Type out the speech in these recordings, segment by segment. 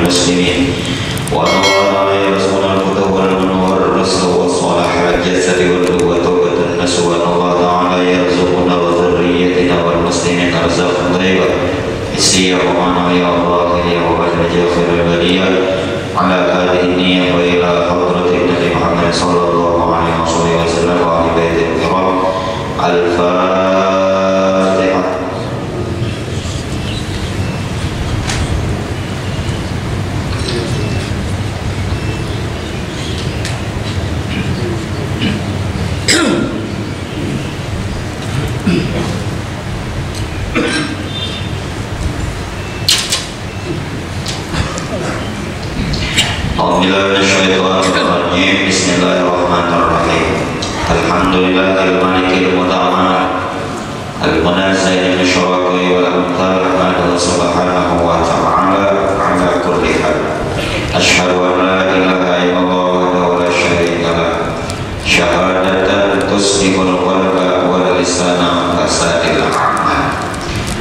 المسلمين ونور يرزقون الفتوح والمنور الرزق والصلاح والجسد والقوة توبة النسو الله تعالى يرزقنا وذريتنا والمسلمين أرزاقا طيبة حسية ومعنوية وظاهرية وبهجة خير البرية على هذه النية وإلى حضرة النبي محمد صلى الله عليه وسلم وآل بيته الكرام. الفاتحة. Bismillahirrahmanirrahim. Alhamdulillahil malikil muta'al al-munazzil min syuraqi wal amthal ahmadu subhanahu wa ta'ala ala kulli hal. Asyhadu an la ilaha illallah wahdahu la syarika lah syahadatan tusbihul qalba wal lisana fasadil a'mal.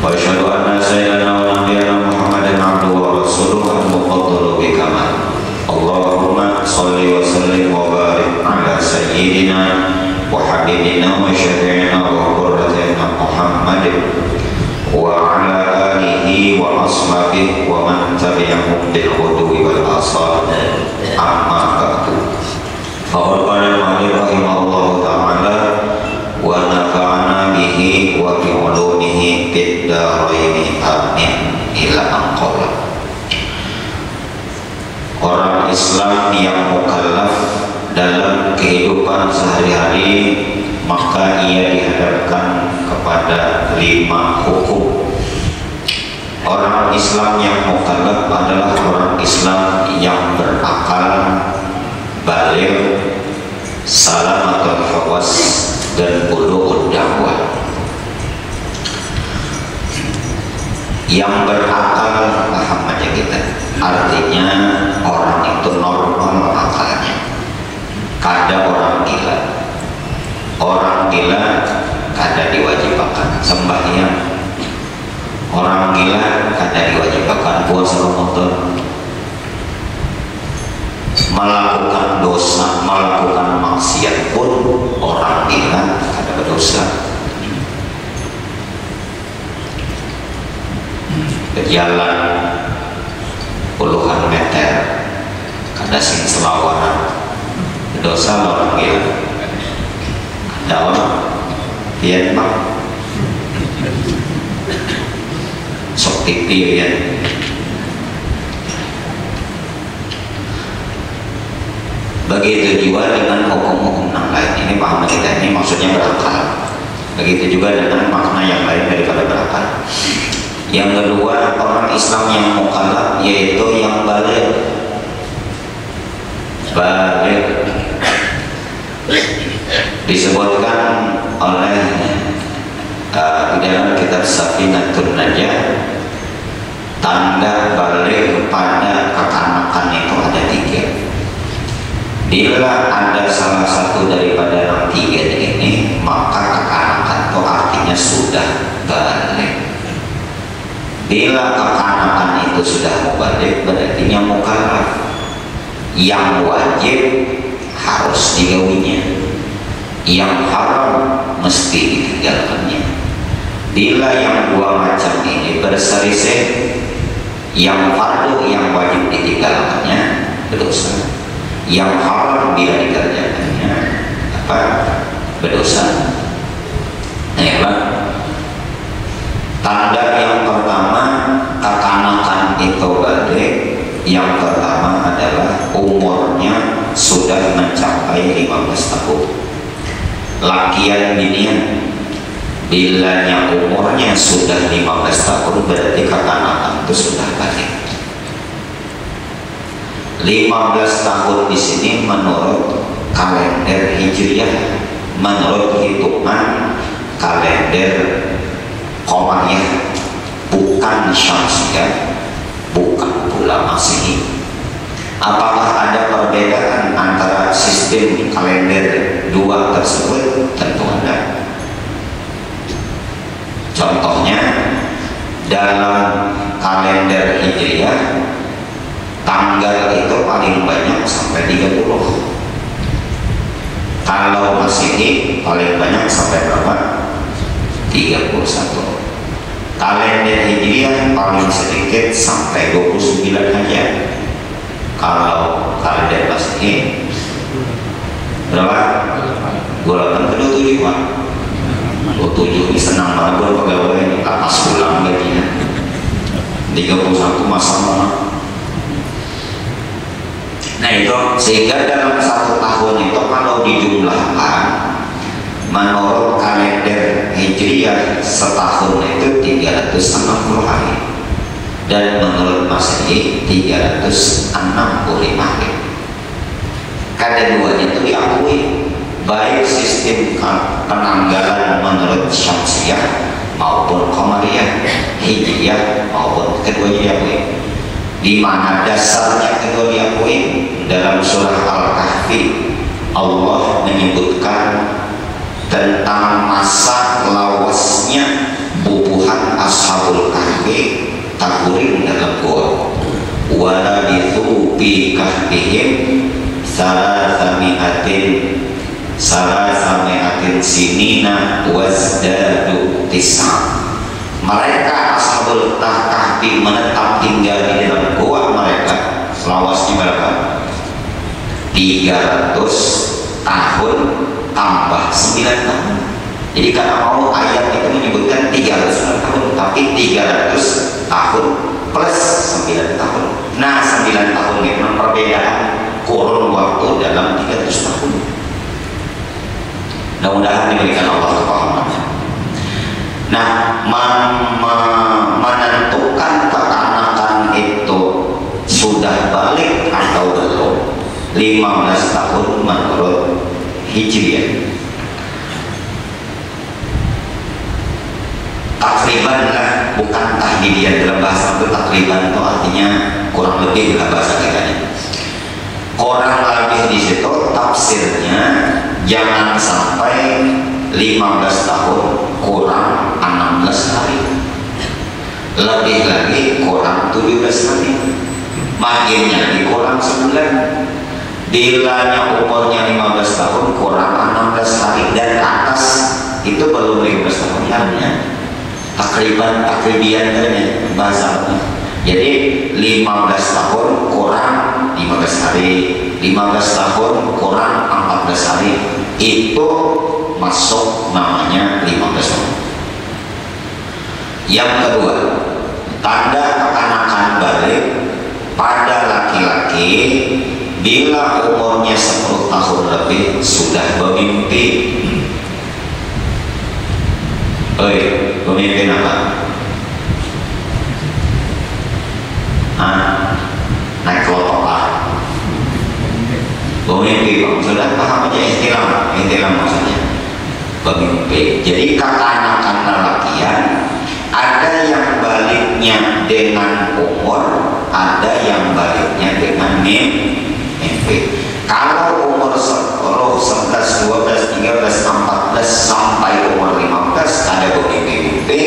Wa asyhadu anna sayyidana wa nabiyyana Muhammadan abduhu wa rasuluhu al-muqaddaru bi kamal. Allahumma salli wa sallim wa barik ala sayyidina wa habibina wa syafi'ina wa qurratina Muhammadin wa ala alihi wa ashabihi wa man tabi'ahum bil hudwi wal asad. Amma ba'du. Fa qala al-mu'allif rahimahullahu ta'ala wa nafa'ana bihi wa bi ulumihi fid dharain amin ila anqala. Orang Islam yang mukallaf dalam kehidupan sehari-hari, maka ia dihadapkan kepada 5 hukum. Orang Islam yang mukallaf adalah orang Islam yang berakal, baligh, salamatul hawas, dan bulughud da'wah. Yang berakal, paham aja kita, artinya orang itu normal akalnya. Kada orang gila. Orang gila kada diwajibkan sembahyang. Orang gila kada diwajibkan puasa Ramadan. Melakukan dosa, melakukan maksiat pun orang gila kada berdosa. Berjalan puluhan meter kada sing selawanan dosa orang gila. Ada orang Vietnam sok tipi ya. Begitu juga dengan hukum-hukum yang lain. Ini paham kita, ini maksudnya berakal. Begitu juga dengan makna yang lain daripada berakal. Yang kedua, orang Islam yang mukallaf yaitu yang baligh. Baligh disebutkan oleh di dalam kitab Safinatun Najah, tanda baligh pada kekanakan itu ada 3. Bila ada salah satu daripada yang 3 ini, maka kekanakan itu artinya sudah baligh. Bila kekanakan itu sudah mubaligh, berarti mukallaf. Yang wajib harus digawinya, yang haram mesti ditinggalkannya. Bila yang 2 macam ini berselisih, yang fardu yang wajib ditinggalkannya berdosa, yang haram bila dikerjakannya berdosa. Tanda yang pertama kekanakan itu baligh. Yang pertama adalah umurnya sudah mencapai 15 tahun. Lakian binian, bilanya umurnya sudah 15 tahun berarti kekanakan itu sudah baligh. 15 tahun di sini menurut kalender Hijriah, menurut hitungan kalender Qamariyah, bukan Syamsiyah, bukan pula Masehi. Apakah ada perbedaan antara sistem kalender 2 tersebut? Tentu ada. Contohnya dalam kalender Hijriah tanggal itu paling banyak sampai 30. Kalau Masehi paling banyak sampai berapa? 31. Kalender Hijriah paling sedikit sampai 29 aja. Kalau kalender Masehi berapa? 28 ke 27 Pak. 27 ini senang banget buat pegawai ini, pas pulang gajinya. 31 masa mana? Nah itu, sehingga dalam 1 tahun itu kalau dijumlahkan menurut kalender Hijriah setahun itu 360 hari dan menurut Masehi 365 hari. Keduanya itu diakui, baik sistem penanggalan menurut Syamsiyah maupun Qamariyah, Hijriyah maupun keduanya diakui. Di mana dasarnya kedua diakui? Dalam surah Al-Kahfi Allah menyebutkan tentang masa lawasnya bubuhan Ashabul Kahfi takurim dalam gua. Walabithu fi kahfihim salasami'atin sinina wazdadu tis'a. Mereka Ashabul Kahfi menetap tinggal di dalam gua mereka selawasnya berapa? 300 tahun tambah 9 tahun. Jadi karena mau ayat itu menyebutkan 300 tahun, tapi 300 tahun plus 9 tahun. Nah 9 tahun itu perbedaan kurun waktu dalam 300 tahun. Mudah-mudahan diberikan Allah kepahamannya. Nah, menentukan kekanakan itu sudah balik atau belum 15 tahun menurut Hijriah. Takriban lah, bukan tahdidiyah dalam bahasa itu. Takriban itu artinya kurang lebih dalam bahasa kita. Kurang lebih di situ tafsirnya jangan sampai 15 tahun kurang 16 hari, lebih lagi kurang 17 hari, makinnya dikurang sebulan. Bilanya umurnya 15 tahun kurang 16 hari dan ke atas itu belum 15 tahun artinya takribian bahasa. Jadi 15 tahun kurang 15 hari, 15 tahun kurang 14 hari, itu masuk namanya 15 tahun. Yang kedua, tanda kekanakan balik pada laki-laki bila umurnya 10 tahun lebih sudah bermimpi. Bermimpi apa? Naik kelotok lah. Bermimpi, sudah paham aja istilah maksudnya. Bermimpi. Jadi kekanakan lelakian ada yang baliknya dengan umur, ada yang baliknya dengan mimpi. Kalau umur 10, 11, 12, 13, 14 sampai umur 15 ada bermimpi,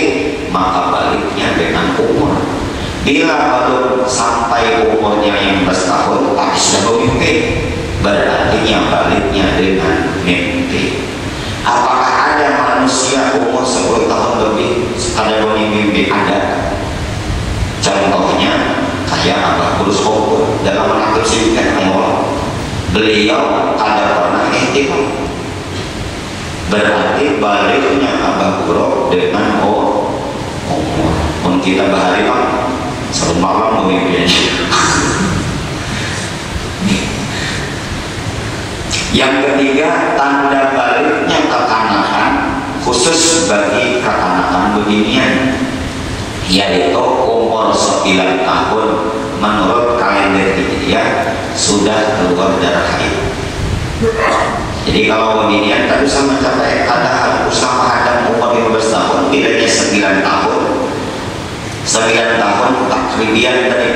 maka baliknya dengan umur. Bila baru sampai umurnya 15 tahun tapi sudah bermimpi, berarti yang baliknya dengan mimpi. Apakah ada manusia umur 10 tahun lebih ada bermimpi? Ada. Contohnya kayak Abah Burus Khobur dalam mengatur sibukkan Allah. Beliau ada pernah ihtimam, berarti baliknya Abah Buruk dengan umur. Pun kita bahari Pak satu malam memimpin. Yang ketiga, tanda baliknya kekanakan khusus bagi kekanakan beginian, yaitu umur 9 tahun menurut kalender Hijriah sudah keluar darah haid. Jadi kalau beginian tadi sama capai ada usaha Adam umur 15 tahun, bedanya 9 tahun. 9 tahun takribian tadi,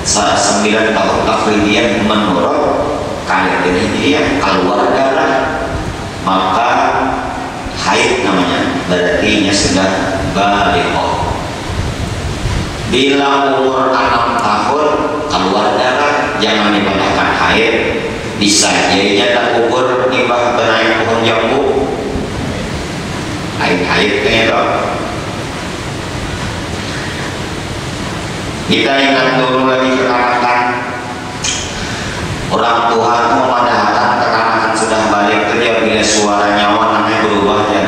9 tahun takribian menurut kalender Hijriah keluar darah, maka haid namanya, berarti sudah baligh. Bila umur 6 tahun keluar darah, jangan dipadahkan haid, disajainya tak kubur nibah benaik pohon jambu, haid itu. Kita ingat dulu lagi kekanakan, orang tua memadahkan kekanakan sudah balik kerja bila suara nyawa namanya berubah ya.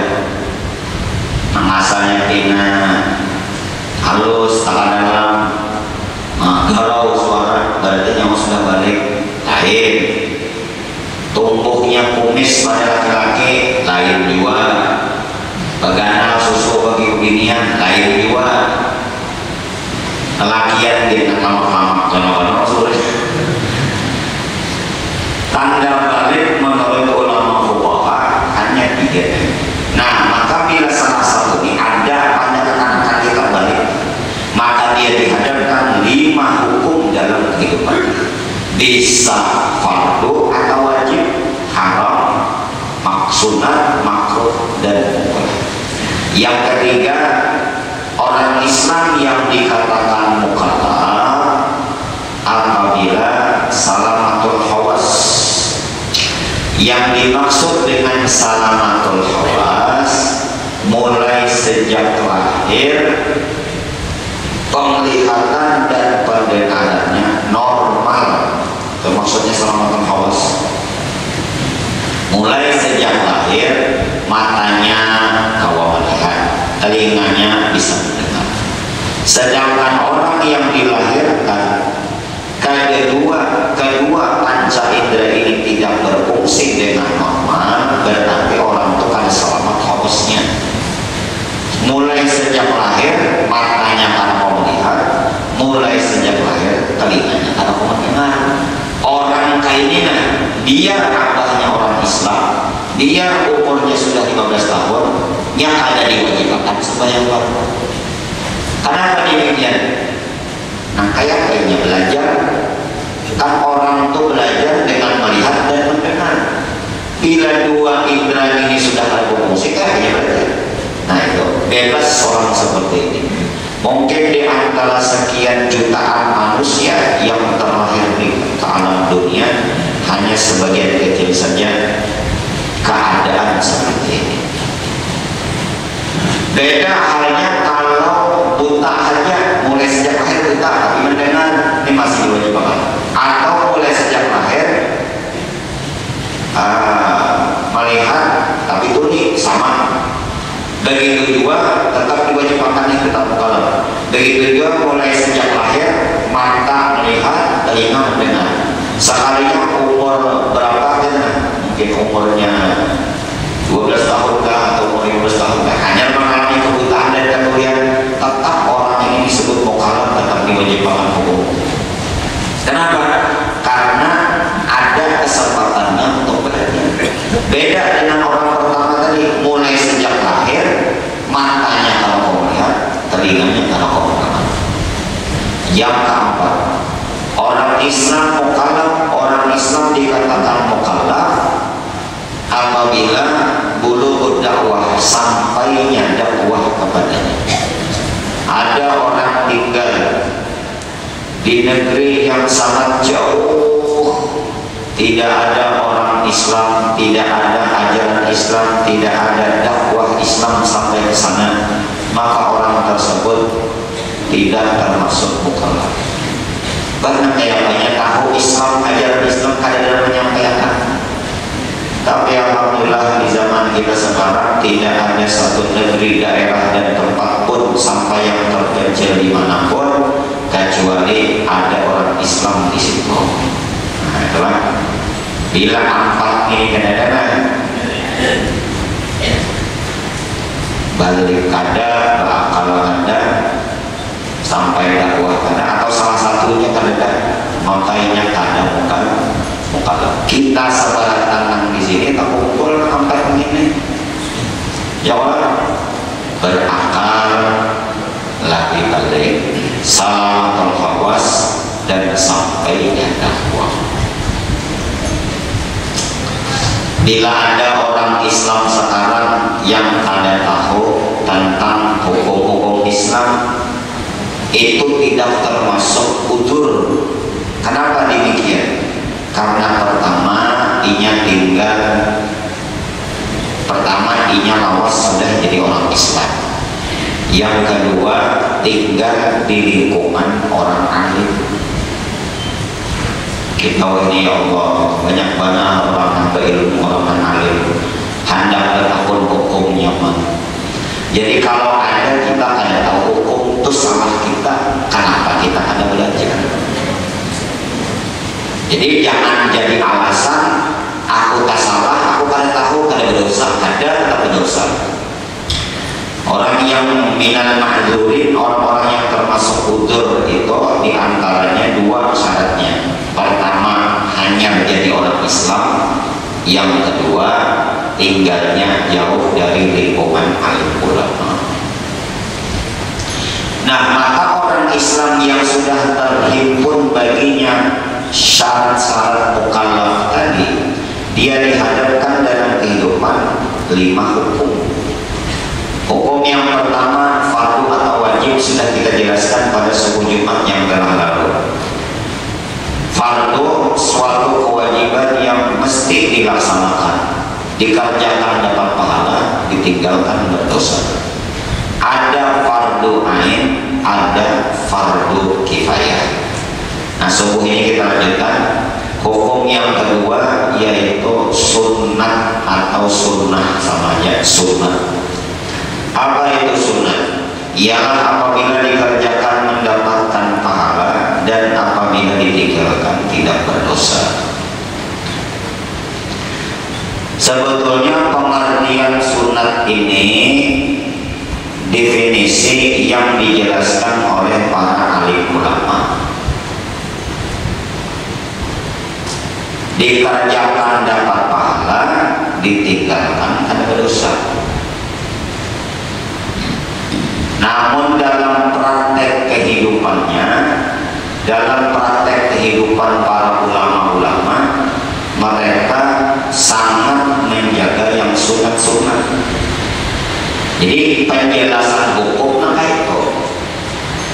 Asalnya pina halus, tangan dalam, garau suara, berarti nyawa sudah balik. Lain tumbuhnya kumis pada laki-laki, lain juga. Bagana susu bagi binian, lain juga. Lelakian di nama kono-kono sulit. Tanda balik menurut ulama fuqaha hanya 3. Nah, maka bila salah satu ini ada pada kekanakan kita balik, maka dia dihadapkan 5 hukum dalam kehidupan. Bisa fardu atau wajib, haram, sunat, makruh, dan mubah. Yang ketiga, orang Islam yang dikatakan mukallaf apabila salamatul hawas. Yang dimaksud dengan salamatul hawas mulai sejak lahir, penglihatan dan pendengarannya normal. Itu maksudnya salamatul hawas. Mulai sejak lahir, matanya kawa melihat, telinganya bisa mendengar. Sedangkan orang yang dilahirkan kedua panca indera ini tidak berfungsi dengan normal, berarti orang itu kan selamat hawasnya. Mulai sejak lahir, matanya karena mau melihat, mulai sejak lahir, telinganya karena mau mendengar. Orang kayak ini, dia abahnya orang Islam, dia umurnya sudah 15 tahun, yang ada diwajibkan sembahyang fardu. Kenapa demikian? Nah, kayaknya belajar, kan orang itu belajar dengan melihat dan mendengar. Bila 2 indera ini sudah berfungsi, kayaknya belajar. Nah itu bebas orang seperti ini. Mungkin di antara sekian jutaan manusia yang terlahir di alam dunia, hanya sebagian kecil saja keadaan seperti ini. Beda halnya kalau buta saja, mulai sejak lahir buta tapi mendengar, ini masih diwajibkan. Atau mulai sejak lahir melihat tapi tuli, sama. Begitu juga tetap diwajibkan yang tetap mukallaf. Begitu juga mulai sejak lahir mata melihat, telinga mendengar. Sekalinya umur berapa kita? Mungkin umurnya 12 tahun kah atau umur 15 tahun kah, hanya mengalami kebutaan dan kemudian tetap orang ini disebut mukallaf, tetap diwajibkan hukum. Kenapa? Karena ada kesempatannya untuk belajar. Beda dengan orang pertama tadi, mulai sejak lahir matanya kalau mau melihat, telinganya kalau mau mendengar. Yang keempat, orang Islam mukallaf, orang Islam dikatakan mukallaf apabila bulughud dakwah, sampainya dakwah kepadanya. Ada orang tinggal di negeri yang sangat jauh, tidak ada orang Islam, tidak ada ajaran Islam, tidak ada dakwah Islam sampai ke sana, maka orang tersebut tidak termasuk mukallaf. Karena kayaknya tahu Islam, ajaran Islam kadang-kadang menyampaikan. Tapi alhamdulillah di zaman kita sekarang tidak ada satu negeri, daerah dan tempat pun sampai yang terpencil dimanapun kecuali ada orang Islam di situ. Nah itulah bila 4 ini kadang-kadang balik kada, kalau ada sampai dakwah kada, atau salah satunya kadang-kadang makanya kada mukallaf. Kita sebarat tangan di sini tak kumpul sampai begini. Jawab berakal, lagi balik, salamatul hawas, dan sampainya dakwah. Bila ada orang Islam sekarang yang ada tahu tentang hukum-hukum Islam, itu tidak termasuk udzur Kenapa demikian? Karena pertama inya lawas sudah jadi orang Islam. Yang kedua, tinggal di lingkungan orang alim. Kita ini ya Allah, banyak banget orang yang berilmu, orang alim, hendak bertakun hukumnya. Jadi kalau kita ada tahu hukum itu salah kita, kenapa kita ada belajar? Jadi jangan jadi alasan aku tak salah, aku kada tahu, kada berdosa, ada tak berdosa. Orang yang minal ma'dzurin, orang-orang yang termasuk udzur itu diantaranya dua syaratnya. Pertama, hanya menjadi orang Islam. Yang kedua, tinggalnya jauh dari lingkungan alim ulama. Nah, maka orang Islam yang sudah terhimpun baginya syarat-syarat mukallaf tadi, dia dihadapkan dalam kehidupan 5 hukum. Hukum yang pertama, fardu atau wajib, sudah kita jelaskan pada subuh Jumat yang telah lalu. Fardu suatu kewajiban yang mesti dilaksanakan, dikerjakan dapat pahala, ditinggalkan berdosa. Ada fardu ain, ada fardu kifayah. Nah, subuh ini kita lanjutkan. Hukum yang kedua yaitu sunnat atau sunnah, sama aja sunnah. Apa itu sunnah? Ialah apabila dikerjakan mendapatkan pahala dan apabila ditinggalkan tidak berdosa. Sebetulnya pengertian sunat ini definisi yang dijelaskan oleh para alim ulama. Dikerjakan dapat pahala, ditinggalkan ada berdosa. Namun dalam praktek kehidupannya, dalam praktek kehidupan para ulama-ulama, mereka sangat menjaga yang sunat-sunat. Jadi penjelasan hukum itu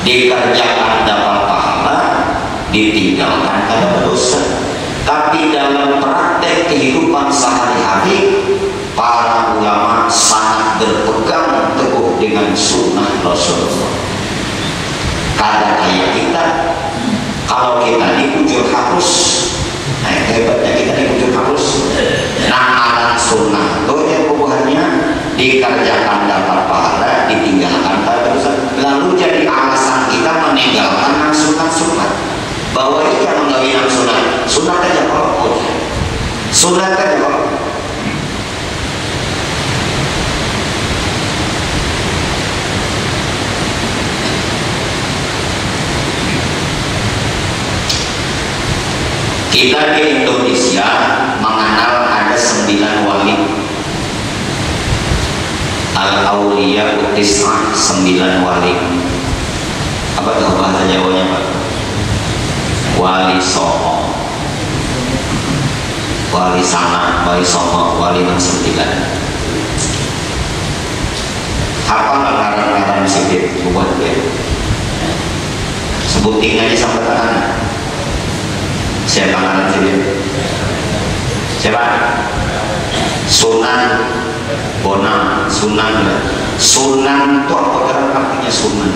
dikerjakan dapat pahala, ditinggalkan kada berdosa. Tapi dalam praktek kehidupan sehari-hari, para ulama sangat berpegang teguh dengan sunnah Rasulullah. Kada kayak kita, kalau kita di ujung harus, nah hebatnya kita di ujung harus. Nah, alat sunnah itu yang hubungannya dikerjakan dapat pahala, ditinggalkan tak berdosa. Lalu jadi alasan kita meninggalkan sunat-sunat. Bahwa kita menggawin sunat aja kalau sunat aja kalau. Kita di Indonesia mengenal ada 9 wali. Al-Auliya Utis'ah, 9 wali. Apa tuh bahasa Jawanya, Pak? Wali Songo, Wali Sana, Wali Songo, Wali 9. Apa ngaran-ngaran sedikit buat dia? Sebutin aja sampai tangan. Siapa ngaran sedikit? Siapa? Sunan Bonang, Sunan. Sunan itu apa artinya sunan?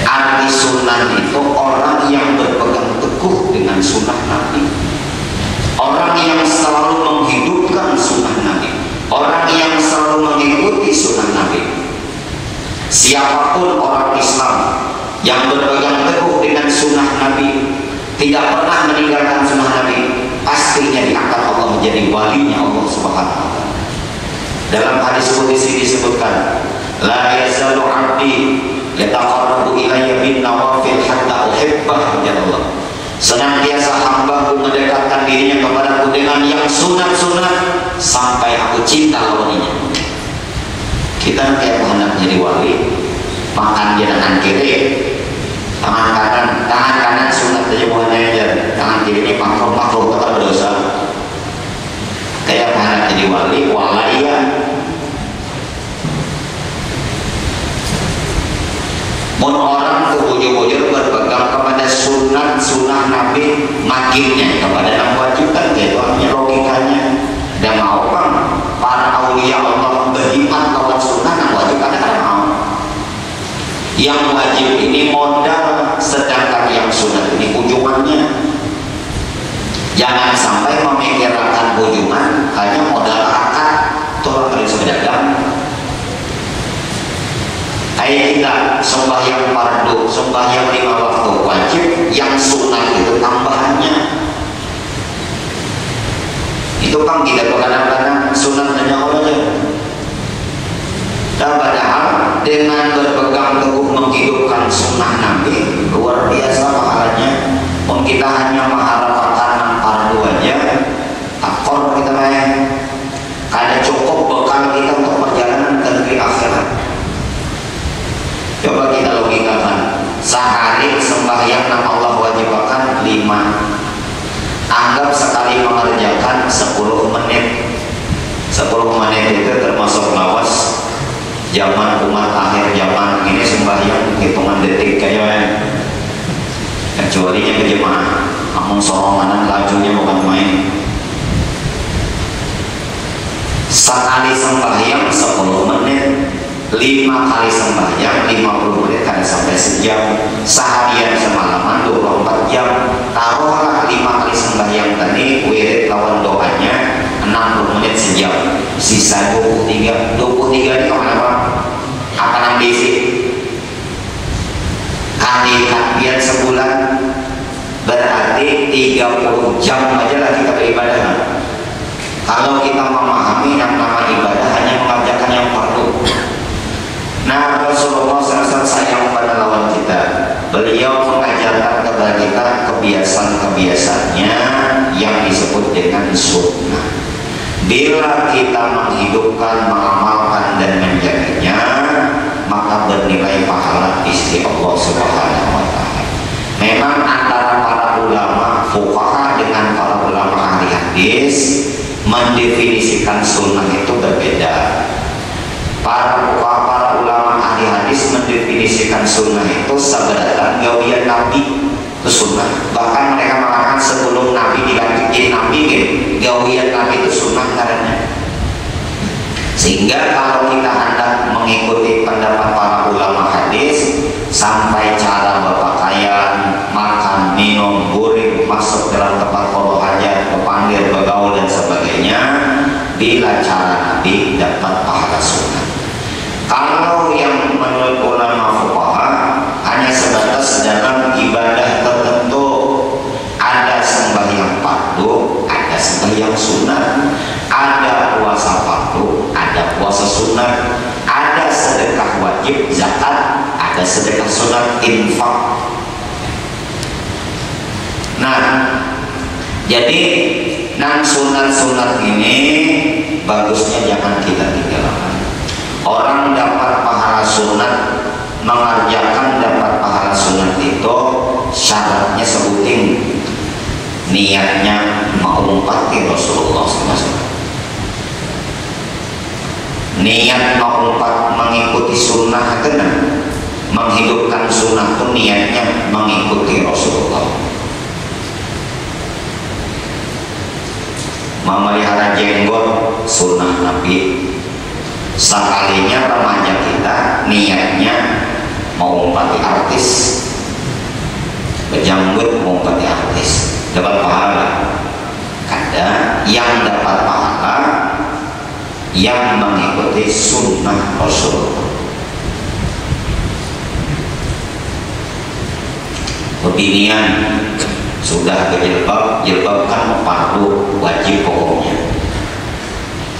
Arti sunnah itu orang yang berpegang teguh dengan sunnah Nabi, orang yang selalu menghidupkan sunnah Nabi, orang yang selalu mengikuti sunnah Nabi. Siapapun orang Islam yang berpegang teguh dengan sunnah Nabi, tidak pernah meninggalkan sunnah Nabi, pastinya diangkat Allah menjadi walinya Allah Subhanahu wa Ta'ala. Dalam hadis qudsi disebutkan, la yazalu 'abdi yataqarrabu ilayya bin nawafil hatta uhibbah, ya Allah. Senantiasa hambaku mendekatkan dirinya kepadaku dengan yang sunat-sunat sampai aku cinta lawannya. Kita kayak hendak jadi wali, makan di tangan kiri, tangan kanan sunat aja mohon aja, tangan kiri ini makruh tak berdosa. Kayak hendak jadi wali, walaya. Mun orang ujuk-ujuk berpegang kepada sunnah Nabi makinnya kepada yang wajibkan, itu hanya logikanya. Dan mau kan para aulia Allah beriman lawan sunnah yang wajib kan mau. Yang wajib ini modal, sedangkan yang sunnah ini ujungannya. Jangan sampai memikirkan ujungan hanya modal akad tolong kalian sepedagang. Kayak kita sembahyang fardu, sembahyang 5 waktu wajib, yang sunnah itu tambahannya. Itu kan kita kadang-kadang sunnah hanya Allah aja. Dan padahal dengan berpegang teguh menghidupkan sunnah Nabi luar biasa pahalanya. Om kita hanya mengharapkan fardu aja, akor kita main. Kada cukup bekal kita untuk perjalanan ke negeri akhirat. Coba kita logikakan, sehari sembahyang yang Allah wajibkan 5. Anggap sekali mengerjakan 10 menit. 10 menit itu termasuk lawas. Zaman umat akhir zaman ini sembahyang hitungan detik kayaknya. Kecuali yang berjemaah, namun sorongan lajunya bukan main. Sekali sembahyang 10 menit, 5 kali sembahyang 50 menit kada sampai sejam. Seharian semalaman 24 jam. Taruhlah 5 kali sembahyang tadi wirid lawan doanya 60 menit sejam. Sisa 23 ini kemana Pak? Apa yang diisi? Kali takbiran sebulan berarti 30 jam aja lah kita beribadah. Kalau kita memahami yang nama ibadah hanya mengerjakan yang fardu. Nah, Rasulullah SAW sayang pada lawan kita. Beliau mengajarkan kepada kita kebiasaan-kebiasaannya yang disebut dengan sunnah. Bila kita menghidupkan, mengamalkan dan menjaganya, maka bernilai pahala di sisi Allah Subhanahu wa Ta'ala. Memang antara para ulama fuqaha dengan para ulama ahli hadis mendefinisikan sunnah itu berbeda. Para ulama ahli hadis mendefinisikan sunnah itu sebenarnya gawian Nabi itu sunnah. Bahkan mereka mengatakan sebelum Nabi dilantik jadi Nabi, gawian Nabi itu sunnah karena. Sehingga kalau kita hendak mengikuti pendapat para ulama hadis, sampai cara berpakaian, makan, minum, guring, masuk dalam tempat qada hajat, berpanggil, bergaul dan sebagainya, bila cara Nabi dapat pahala sunnah. Kalau yang menurut ulama fuqaha hanya sebatas dalam ibadah tertentu, ada sembahyang fardu, ada sembahyang sunat, ada puasa fardu, ada puasa sunat, ada sedekah wajib zakat, ada sedekah sunat infak. Nah, jadi nang sunat-sunat ini bagusnya jangan kita tinggalkan. Orang dapat pahala sunat, mengerjakan dapat pahala sunat itu syaratnya sebuting niatnya mengumpati Rasulullah SAW. Niat mengikuti sunnah itu, menghidupkan sunnah itu niatnya mengikuti Rasulullah. Memelihara jenggot sunnah Nabi. Sekalinya remaja kita niatnya mau umpati artis, berjanggut mau umpati artis, dapat pahala. Ada yang dapat pahala yang mengikuti sunnah Rasulullah. Kebinian sudah berjilbab, jilbab kan fardu wajib pokoknya.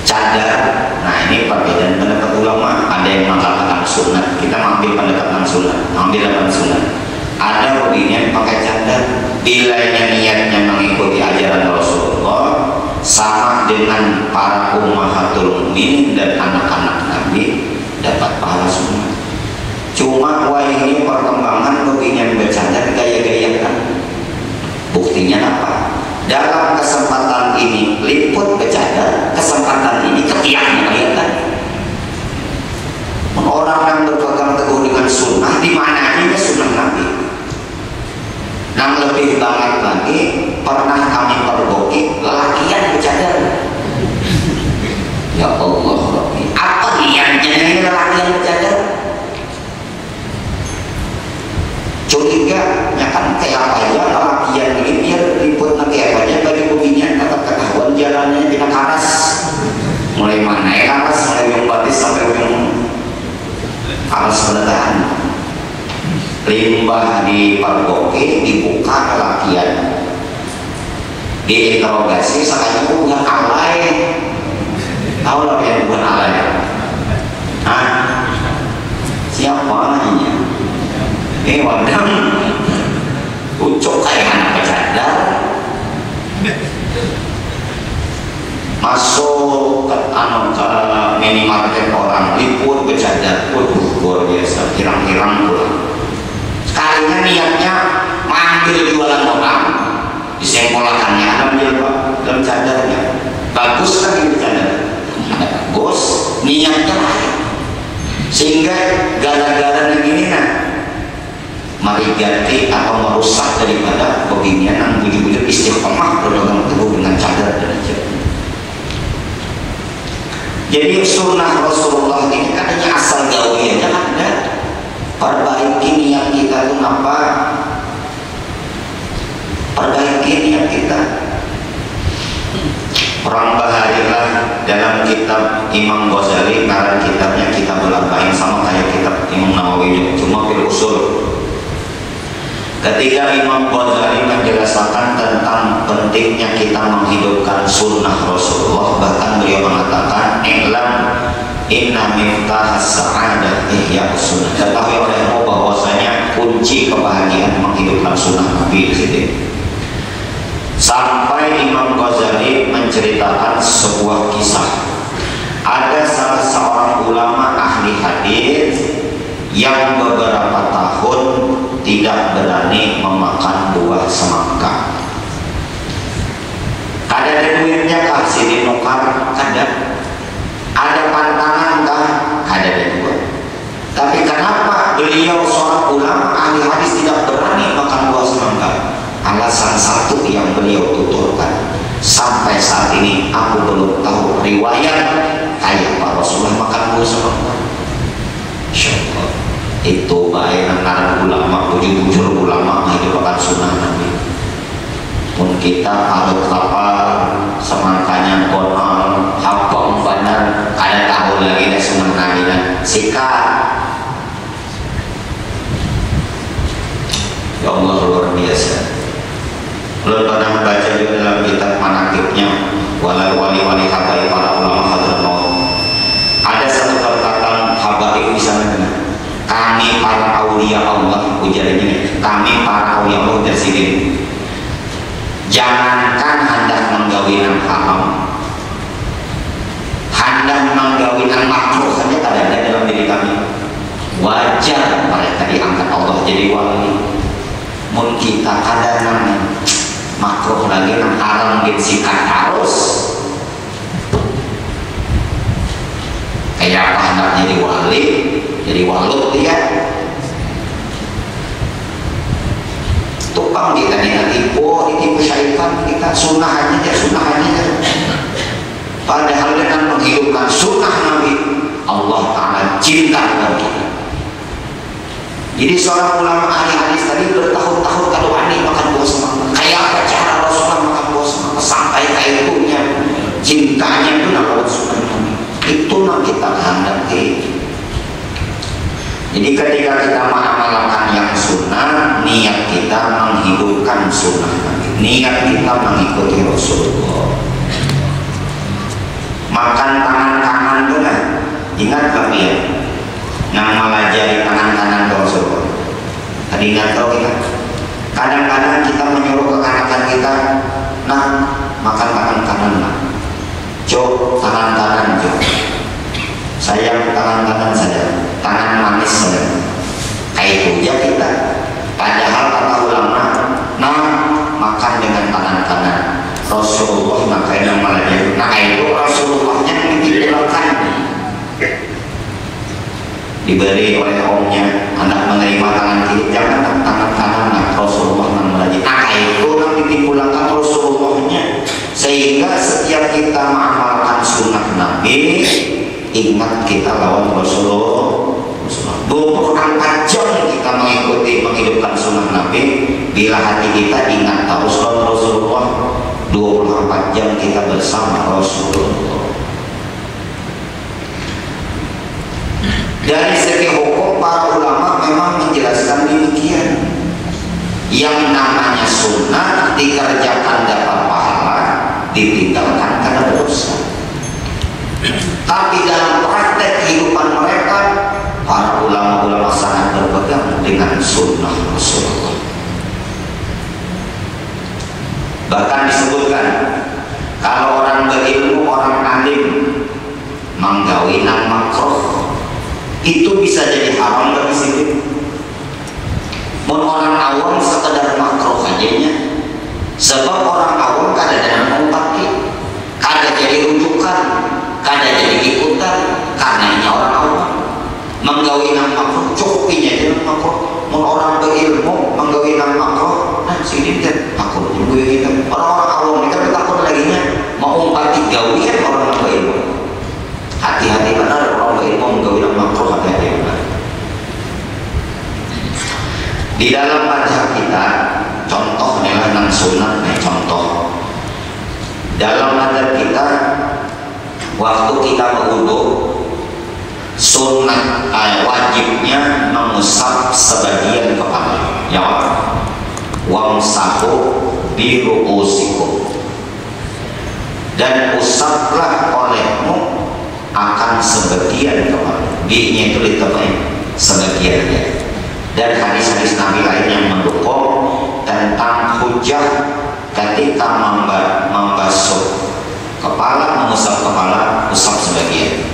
Cadar, nah ini perbedaan pendapat ulama. Ada yang mengatakan sunat, kita mengambil pendekatan sunat, mengambil sunat. Ada kebinian pakai cadar, bila niatnya mengikuti ajaran Rasulullah, sama dengan para ummahatul mukminin dan anak-anak Nabi dapat pahala sunat. Cuma wah ini perkembangan kebinian bercadar gaya-gayakan. Buktinya apa? Dalam kesempatan ini liput bercadar, kesempatan ini ketiaknya kelihatan. Orang yang berpegang teguh dengan sunnah, di mana ini sunnah Nabi. Yang lebih banget lagi, pernah kami pergoki lelakian bercadar. Ya Allah, apa niatnya ini lelakian bercadar? Curiga, ya kan kayak apa ya lelakian ini biar ribut nanti apa aja bagi beginian kata ketahuan jalannya tidak karas. Mulai mana ya karas, mulai yang batis sampai yang karas bertahan. Limbah di pergoki dibuka lelakian, diinterogasi sakanya bukan alay. Tahu lah yang bukan alay? Hah? Siapa namanya? Ini wadang ucok kayak anak bercadar. Masuk ke minimarket orang liput bercadar, waduh luar biasa, hirang-hirang pulang. Sekalinya niatnya manggil jualan orang, disempolakannya dalam cadarnya. Bagus kan ini cadar? Bagus, niatnya lain. Sehingga gara-gara begini nah, mari ganti atau merusak daripada beginian yang bujur-bujur istiqomah berpegang teguh dengan cadar dan hijab. Jadi sunnah Rasulullah ini katanya asal gawe aja kan ada. Perbaiki niat kita itu apa? Perbaiki niat kita. Orang Baharilah dalam kitab Imam Ghazali, karena kitabnya kitab Al-Arba'in sama kayak kitab Imam Nawawi, cuma fil usul. Ketika Imam Ghazali menjelaskan tentang pentingnya kita menghidupkan sunnah Rasulullah, bahkan beliau mengatakan i'lam inna miftah as-sa'adah ihya sunnah. Ketahui olehmu bahwasanya kunci kebahagiaan menghidupkan sunnah Nabi di sini. Sampai Imam Ghazali menceritakan sebuah kisah. Ada salah seorang ulama ahli hadis yang beberapa tahun tidak berani memakan buah semangka. Ada duitnya kah si dinukar? Ada pantangan kah? Ada dua. Tapi kenapa beliau seorang ulama ahli hadis tidak berani makan buah semangka? Alasan satu yang beliau tuturkan, sampai saat ini aku belum tahu riwayat kayak Pak Rasulullah makan buah semangka. Insyaallah itu baik antara ulama, bujur-bujur ulama menghidupkan sunnah Nabi. Pun kita harus lapar, semangkanya konol, hapong benar, kada tahu lagi dah sunnah Nabi dan sikat. Ya Allah luar biasa. Belum pernah baca juga dalam kitab manaqibnya wali-wali habaib para ulama Hadramaut. Ada satu perkataan habaib di sana dengan kami para aulia Allah, ujarnya kami para aulia Allah dari sini. Jangankan hendak menggawinan haram, hendak menggawinan makruh saja tak ada dalam diri kami. Wajar mereka diangkat Allah jadi wali. Mun kita kadang makruh lagi nang haram sikat harus. Kayak apa hendak jadi wali, jadi walut dia. Tukang kita ditipu syaitan, kita sunnah aja. Padahal dengan menghidupkan sunnah Nabi, Allah Ta'ala cinta kepada kita. Jadi seorang ulama ahli hadis tadi bertahun-tahun kalau ani makan buah semangka. Kayak apa cara Rasulullah makan buah semangka sampai kayak punya cintanya itu nama sunnah Nabi. Itu yang kita hendaki. Jadi ketika kita mengamalkan yang sunnah, niat kita menghidupkan sunnah Nabi. Niat kita mengikuti Rasulullah. Makan tangan kanan benar. Ingat kalian yang melajari tangan kanan Rasulullah. Tadi ingat tahu kita. Kadang-kadang kita menyuruh kekanakan kita, nah makan tangan kanan lah. Cok tangan kanan cok. Sayang tangan kanan saja. Tangan manis saja. Kayak puja kita. Padahal kata ulama, nah makan dengan tangan kanan. Rasulullah makanya melajari. Nah itu Rasulullahnya yang diberikan. Diberi oleh omnya, anak menerima tangan kiri, jangan tangan kanan. Nah Rasulullah rajin. Nah itu yang ditimbulkan Rasulullahnya, sehingga setiap kita mengamalkan sunnah Nabi, ingat kita lawan Rasulullah. 24 jam kita mengikuti menghidupkan sunnah Nabi, bila hati kita ingat terus lawan Rasulullah. 24 jam kita bersama Rasulullah. Dari segi hukum, para ulama memang menjelaskan demikian. Yang namanya sunnah dikerjakan dapat pahala, ditinggalkan karena dosa. Tapi dalam praktek kehidupan mereka, para ulama-ulama sangat berpegang dengan sunnah Rasulullah. Bahkan disebutkan, kalau orang berilmu, orang alim menggawi nang makruh, itu bisa jadi haram bagi situ. Mun orang awam sekedar makruh ajanya, sebab orang awam kadang-kadang mau pakai, kadang jadi rujukan, kadang jadi ikutan, karenanya orang awam menggawi nang makruh, cukupinya aja nang makruh. Mun orang berilmu menggawi nang makruh, nah sini kan makruh juga kita. Orang-orang awam ini kan takut lagi nya mau umpati gawian orang berilmu. Hati-hati benar orang berilmu menggawi nang makruh, hati-hati benar. Di dalam mazhab kita, contoh adalah nang sunat, contoh. Dalam mazhab kita, waktu kita berwudu, sunat wajibnya mengusap sebagian kepala. Ya, wamsahu bi ru'usikum, dan usaplah olehmu akan sebagian kepala. Bi-nya itu ditambahkan sebagiannya. Dan hadis-hadis Nabi lain yang mendukung tentang hujah ketika membasuh kepala, mengusap kepala, usap sebagian.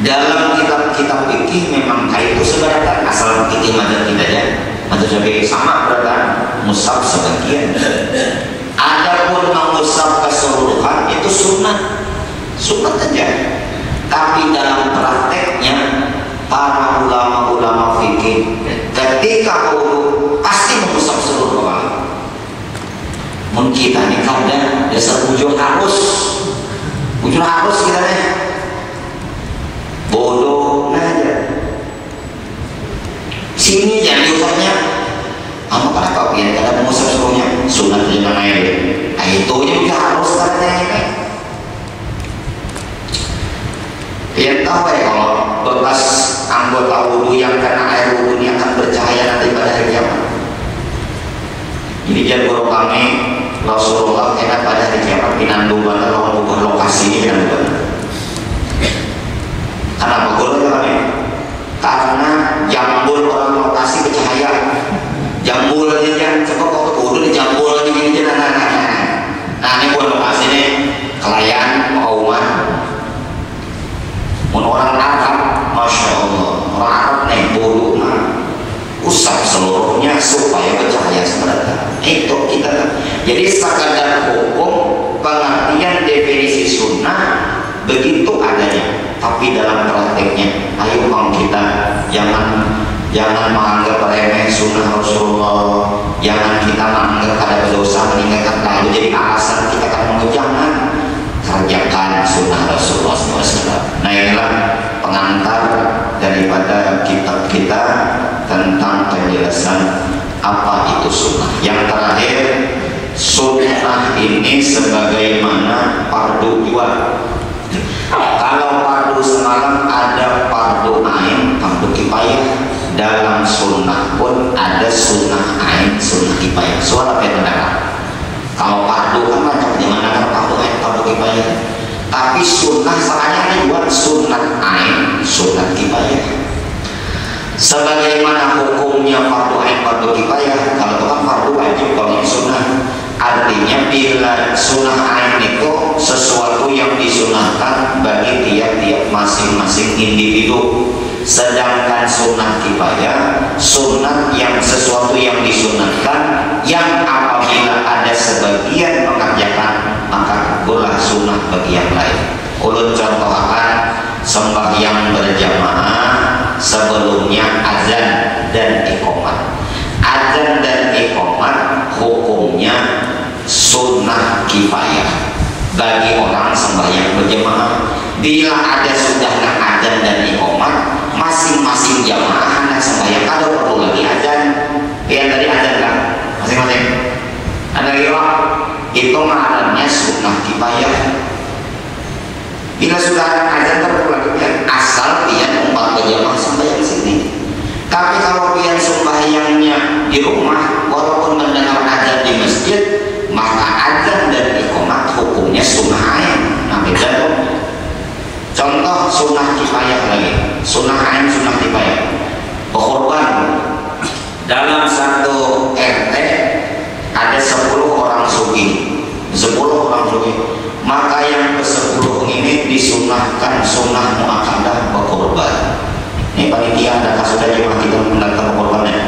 Dalam kitab-kitab fikih memang itu sebenarnya asal fikih mazhab kita ya, mazhab fikih sama berarti musab sebagian. Adapun mengusap keseluruhan itu sunnah saja. Tapi dalam prakteknya para ulama-ulama fikih ketika wudu pasti mengusap seluruh kepala. Mun kita ini kadang dasar bujur harus kita nih bodoh aja. Sini jangan diusapnya. Apa kata biar kadang mengusap seluruhnya sunat jangan air. Nah itu juga harus katanya ini. Yang tahu ya kalau bekas anggota wudhu yang kena air wudhu ini akan bercahaya nanti pada hari kiamat. Jadi jadwal kami Rasulullah kena pada hari kiamat pinandu bana lawan bukan lokasi ini pinandu bana. Kenapa gula kami? Karena jambul orang lokasi bercahaya. Jambul aja yang coba kok wudhu di jambul aja gini aja nah ini buat lokasi nih kelayan kauman. Orang Arab, masya Allah, orang Arab nih bodoh mah usap seluruhnya supaya bercahaya sebenarnya. Itu kita. Jadi sekadar hukum pengertian definisi sunnah begitu adanya. Tapi dalam prakteknya, ayo bang kita jangan menganggap remeh sunnah Rasulullah. Jangan kita menganggap ada dosa meninggalkan lalu jadi alasan kita akan jangan kerjakan sunnah Rasulullah SAW. Nah inilah pengantar daripada kitab kita tentang penjelasan apa itu sunnah. Yang terakhir, sunnah ini sebagaimana fardu juga. Kalau fardu semalam ada fardu ain, fardu kifayah. Dalam sunnah pun ada sunnah ain, sunnah kifayah. Soal apa yang benar? Kalau fardu kan macam di mana kan fardu ain, fardu kifayah. Tapi sunnah soalnya buat sunnah ain, sunnah kifayah. Sebagaimana hukumnya fardu ain, fardu kifayah. Kalau itu kan fardu wajib, kalau ini sunnah. Artinya bila sunnah ain itu sesuatu yang disunahkan bagi tiap-tiap masing-masing individu. Sedangkan sunnah kifayah, sunnah yang sesuatu yang disunahkan, yang apabila ada sebagian mengerjakan maka boleh sunnah bagi yang lain. Ulun contohkan sembahyang berjamaah sebelumnya azan dan iqamah. Azan dan iqamah sunnah kifayah bagi orang sembahyang berjamaah. Bila ada sudahlah adzan dan iqamah, masing-masing jamaah hendak sembahyang, kada perlu lagi adzan. Yang tadi adzan kan masing-masing. Ada lagi itu maknanya sunnah kifayah. Bila sudah ada adzan perlu lagi asal pian umpal berjamaah sembahyang sini. Tapi kalau pian sembahyangnya di rumah walaupun mendengar adzan di masjid, maka adzan dan iqamah hukumnya sunnah ain. Nah beda dong. Contoh sunnah kifayah lagi, sunnah ain, sunnah kifayah. Berkorban dalam satu RT ada 10 orang sugih, 10 orang sugih. Maka yang ke-10 ini disunahkan sunnah muakkadah berkorban. Ini panitia ada kasus aja kita mendaftar berkorbannya.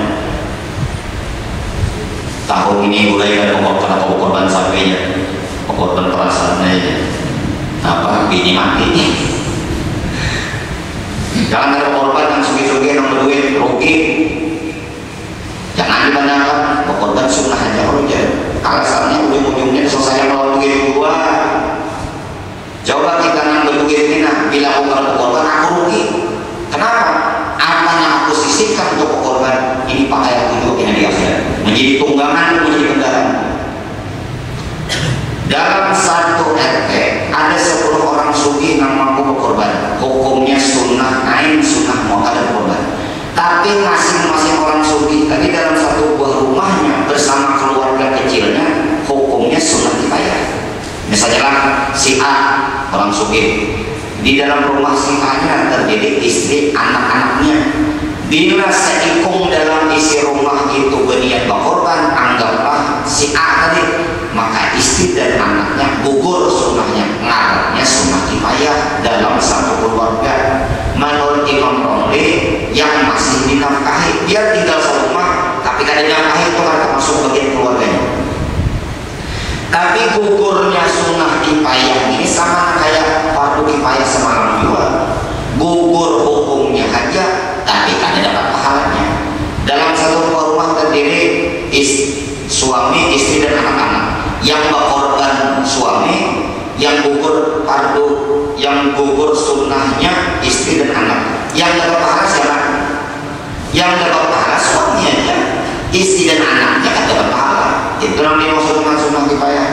Tahun ini mulai ada korban sampainya, korban perasaannya apa bini mati. Jangan ada korban yang sugi-sugi yang berduit rugi, jangan dibanyakan. Korban sunnah aja aja. Alasannya ujung-ujungnya selesai melawan duit gua. Coba kita nang berduit ini, nah bila aku kalau korban aku rugi. Kenapa? Apa yang aku sisihkan untuk korban ini pakai aku juga di akhirat. Menjadi tunggangan, menjadi kendaraan. Dalam satu RT ada 10 orang sugih yang mampu berkorban. Hukumnya sunnah ain, sunnah muakkadah berkorban. Tapi masing-masing orang sugih tadi dalam satu buah rumahnya bersama keluarga kecilnya, hukumnya sunnah kifayah. Misalnya si A orang sugih, di dalam rumah si A-nya terdiri istri, anak-anaknya. Bila seikung dalam isi rumah itu berniat berkorban, anggaplah si A tadi, maka istri dan anaknya gugur sunnahnya, ngarannya sunnah kifayah dalam satu keluarga. Menurut Imam Romli yang masih dinafkahi, dia tinggal serumah tapi kada dinafkahi, itu kan termasuk bagian keluarganya. Tapi gugurnya sunnah kifayah ini sama kayak fardu kifayah semalam juga. Gugur hukumnya aja, tapi kada dapat pahalanya. Dalam satu rumah terdiri suami, istri dan anak-anak. Yang berkorban suami, yang gugur fardu, yang gugur sunnahnya istri dan anak. Yang dapat pahala siapa? Yang dapat pahala suami aja, istri dan anaknya kan dapat pahala. Itu yang dimaksud dengan sunnah kifayah.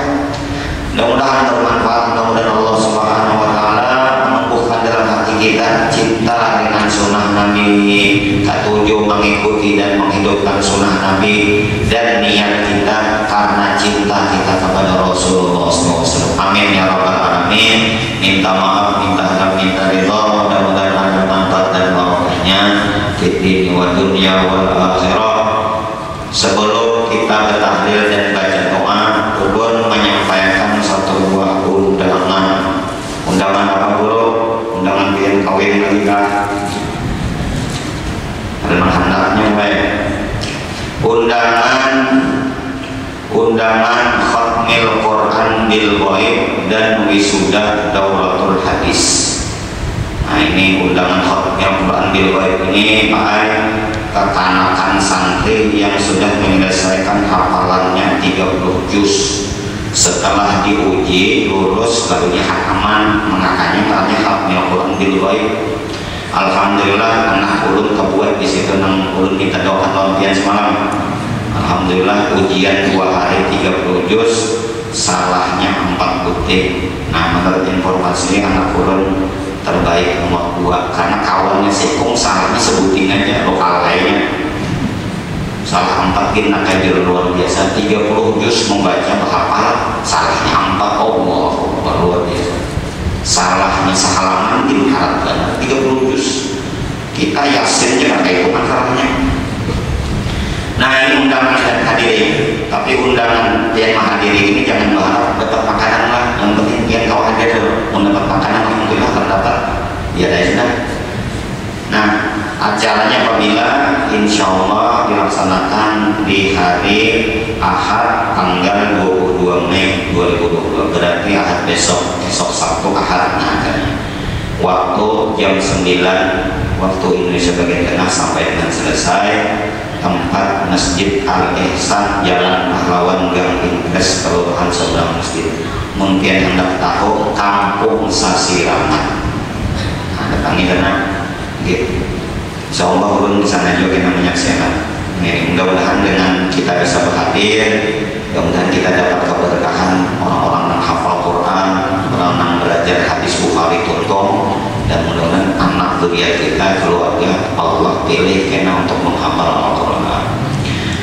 Mudah-mudahan bermanfaat. Mudah-mudahan Allah Subhanahu Wa Taala menumbuhkan dalam hati kita cinta dengan sunnah Nabi, ketujuh mengikuti dan menghidupkan sunnah Nabi, dan niat kita karena cinta kita kepada Rasulullah SAW. Amin ya rabbal alamin. Minta maaf, minta harap, minta ridha. Mudah-mudahan ada manfaat dan barokahnya di dunia wa dunya wal akhirah. Sebelum kita bertahlil dan baca doa, ulun menyampaikan satu buah undangan. Undangan apa dulu? Undangan biar kawin lagi kah? Memang hendaknya baik. Undangan khatmil Quran bil ghaib dan wisuda dauratul hadis. Nah ini undangan khatmil Quran bil ghaib ini kekanakan santri yang sudah menyelesaikan hafalannya 30 juz. Setelah diuji lulus barunya hataman, makanya katanya khatmil Quran bil ghaib. Alhamdulillah anak ulun kebuat di situ nang ulun kita doakan lompian semalam. Alhamdulillah ujian 2 hari 30 juz, salahnya 4 butir. Nah menurut informasi anak ulun terbaik nomor 2 karena kawannya sekong salahnya sebutin aja lokal lainnya. Salah 4 gina kayak luar biasa. 30 juz membaca berhafal, salahnya 4. Allah luar biasa. Salahnya sehalaman diharapkan 30 juz. Kita yasin jangan kayak itu masalahnya. Nah ini undangan dan hadirin. Tapi undangan yang menghadiri ini jangan berharap dapat makanan lah. Yang penting yang kau hadir mendapat makanan, alhamdulillah terdapat. Ya sudah. Nah acaranya apabila insya Allah dilaksanakan di hari Ahad tanggal 22 Mei 2022, berarti Ahad besok Sabtu Ahad. Nah waktu jam 9 waktu Indonesia bagian tengah sampai dengan selesai. tempat Masjid Al-Ihsan, Jalan Pahlawan, Gang Inggris, kelurahan seberang masjid. Mungkin hendak tahu Kampung Sasirangan. Nah, datangi karena gitu. Insyaallah ulun di sana juga kita menyaksikan. Ini mudah-mudahan dengan kita bisa berhadir, mudah-mudahan kita dapat keberkahan orang-orang yang hafal Quran, orang yang belajar hadis Bukhari tuntung, dan mudah-mudahan anak zuriat kita, keluarga Allah pilih kena untuk menghafal Al-Quran.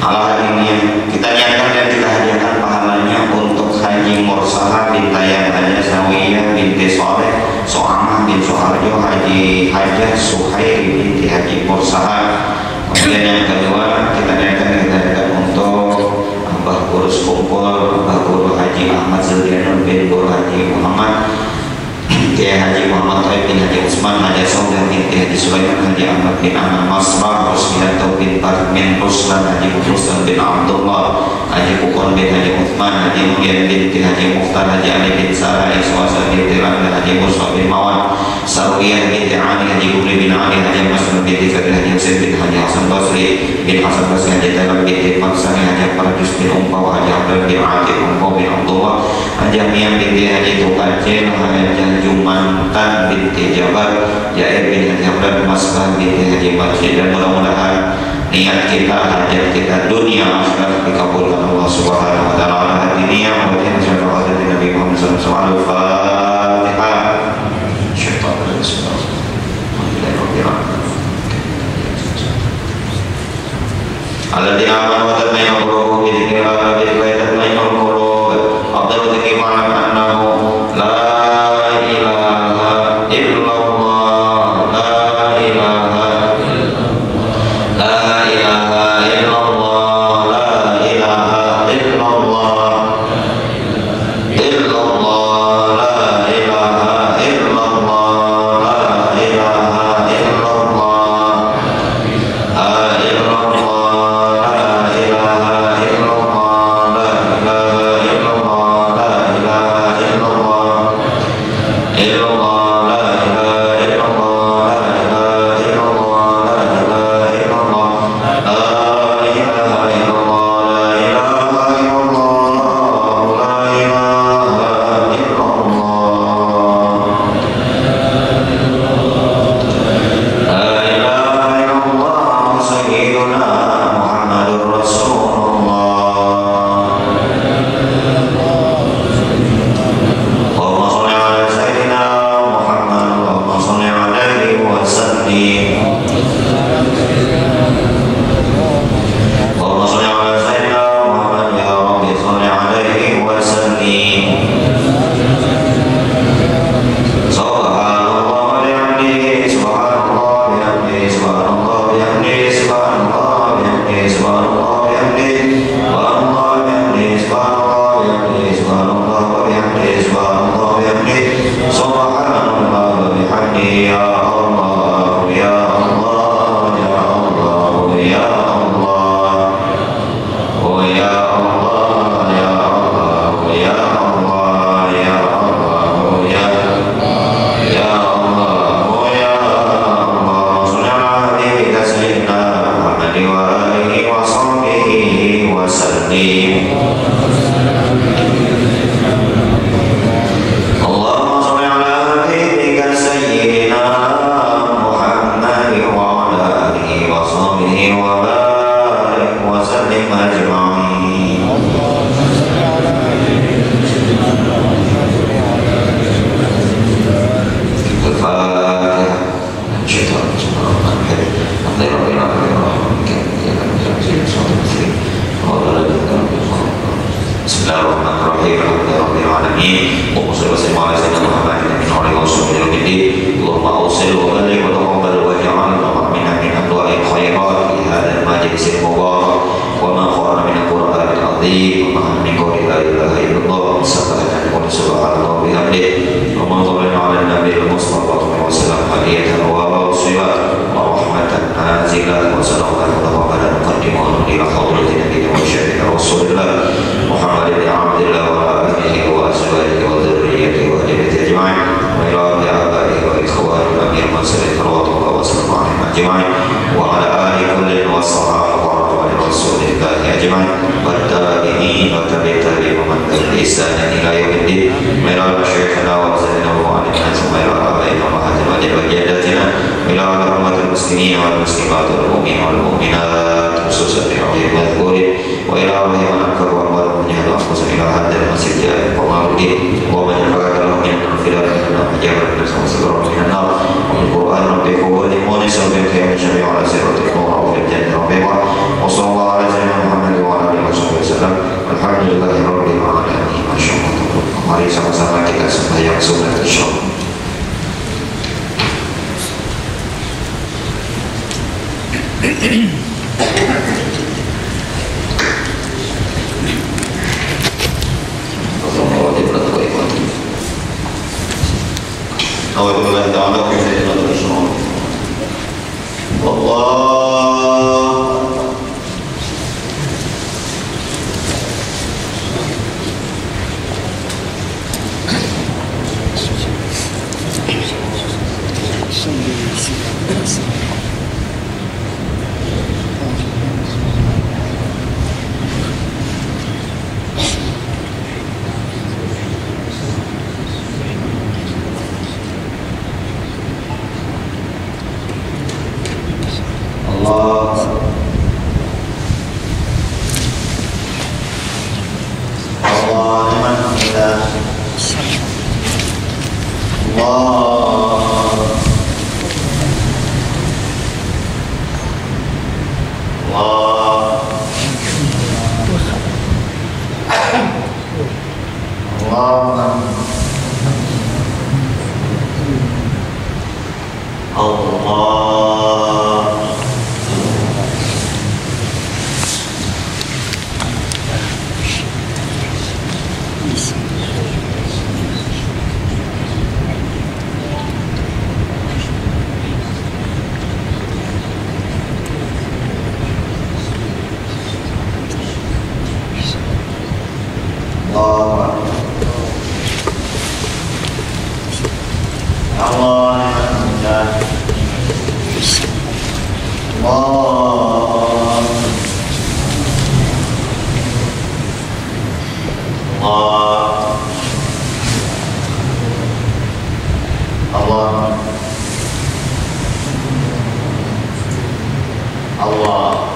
Allah ini kita niatkan dan kita hadiahkan pahalanya untuk Haji Mursalah bin Tayyib Haji Sawiyah binti Soleh, So'amah bin Soharjo, Haji Hajah Suhairi binti Haji Mursalah. Kemudian yang kedua kita niatkan untuk Abah Guru Sekumpul, Abah Guru Haji Ahmad Zulianun bin Guru Haji Muhammad, Kiai Haji Muhammad Taib bin Haji Usman, Haji Saudah binti Haji Sulaiman, Haji Ahmad bin Aman Masrah, Rusmianto bin Parmin Ruslan, Haji Ruslan bin Abdullah, Haji Bukon bin Haji Uthman, Haji Mugian binti Haji Mukhtar, Haji Ali bin Sarah, Iswasa binti Randa, Haji Musa bin Mawan, Sarwiyah binti Ali, Haji Bukri bin Ali, Haji Masrah binti Kadir, Haji Hussein bin Haji Hasan Basri bin Hasan Basri, Haji Talab binti Maksani, Haji Paradus bin Umpaw, Haji Abdul bin Ati Umpaw bin Abdullah, Haji Miyam binti Haji Tukacil, Haji Mantan binti Jabar, Jair bin Haji Abdul Masbah binti Haji Marji. Dan mudah-mudahan niat kita, hajat kita dunia akhirat dikabulkan Allah Subhanahu wa taala. Hadiniya wa sallallahu alaihi Nabi Muhammad sallallahu alaihi wasallam. Al-Fatihah. Alladzi amanu wa tatma'innu qulubuhum bi dzikrillah wa bi tatma'innul qulub. Afdalu dzikri ma'annahu la وعلى آل كل والصحابة بإحسان إلى يوم الدين وإلى مشايخنا وأزلنا وعلمنا ثم إلى آبائنا وأمهاتنا وجداتنا وإلى أمة المسلمين والمسلمات والمؤمنين والمؤمنات خصوصا في المذكورين وإلى من أنكر وأموال من يهد أنفسهم إلى هذا المسجد ومالدين ومن يفعل له من الانفلات من أجاب الناس وصدره من النار ومن القرآن ربك والإيمان سبحانه من جميع على سيرتكم وفي الجنة ربك وصلى الله على سيدنا محمد وعلى آله وصحبه وسلم الحمد لله رب العالمين. Masya Allah. Mari sama-sama kita sembahyang sunat insyaallah. Alhamdulillah ta'ala wa bihamdihi Allah Allah